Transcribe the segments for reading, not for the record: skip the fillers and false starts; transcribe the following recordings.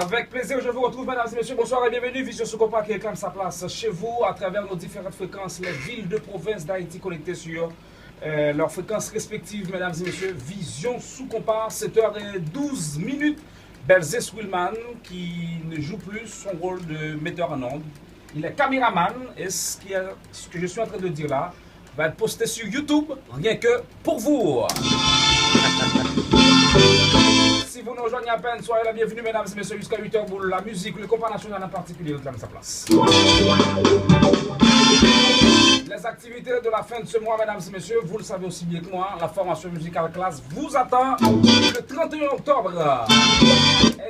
Avec plaisir, je vous retrouve, mesdames et messieurs. Bonsoir et bienvenue. Vision Sous-Compas qui réclame sa place chez vous à travers nos différentes fréquences, les villes de province d'Haïti connectées sur leurs fréquences respectives, mesdames et messieurs. Vision Sous-Compas, 7h12. Belzé Swillman qui ne joue plus son rôle de metteur en ondes. Il est caméraman et ce que je suis en train de dire là va être posté sur YouTube, rien que pour vous. Si vous nous rejoignez à peine, soyez la bienvenue, mesdames et messieurs, jusqu'à 8h pour la musique, le compas national en particulier réclame sa place. Les activités de la fin de ce mois, mesdames et messieurs, vous le savez aussi bien que moi, la formation musicale classe vous attend le 31 octobre.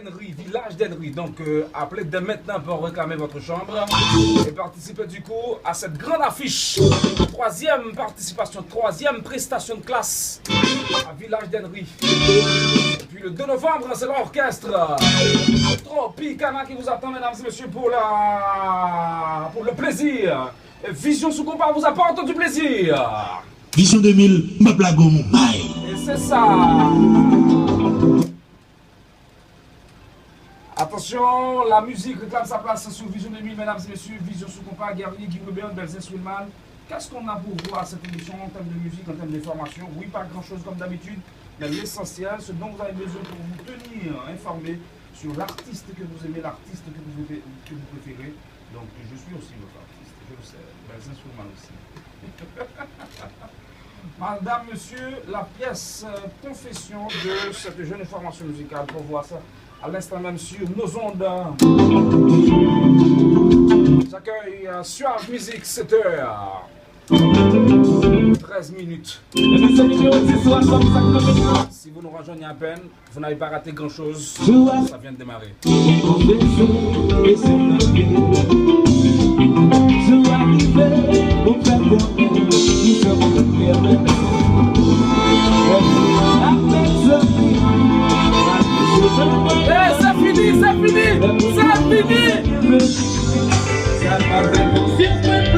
Henry, village d'Henry. Donc, appelez dès maintenant pour réclamer votre chambre et participer du coup à cette grande affiche. Troisième participation, troisième prestation de classe à village d'Henry. Et puis le 2 novembre, c'est l'orchestre Tropicana qui vous attend, mesdames et messieurs, pour le plaisir. Et Vision Sous-Compas vous apporte du plaisir. Vision 2000, ma blague bye. Et c'est ça. Attention, la musique réclame sa place sur Vision 2000, mesdames et messieurs. Vision Sous-Compas, Guerrier, Guy Rubin, Belzé Swillman. Qu'est-ce qu'on a pour vous à cette émission en termes de musique, en termes d'information? Oui, pas grand-chose comme d'habitude, mais l'essentiel, ce dont vous avez besoin pour vous tenir informé sur l'artiste que vous aimez, l'artiste que vous préférez. Donc, je suis aussi votre artiste, je le sais, Belzé Swillman aussi. Madame, monsieur, la pièce confession de cette jeune formation musicale, pour voir ça à l'instant même sur nos ondes. J'accueille Suave Musique, 7h. 13 minutes. Si vous nous rejoignez à peine, vous n'avez pas raté grand chose. Ça vient de démarrer. C'est fini, c'est fini, c'est fini.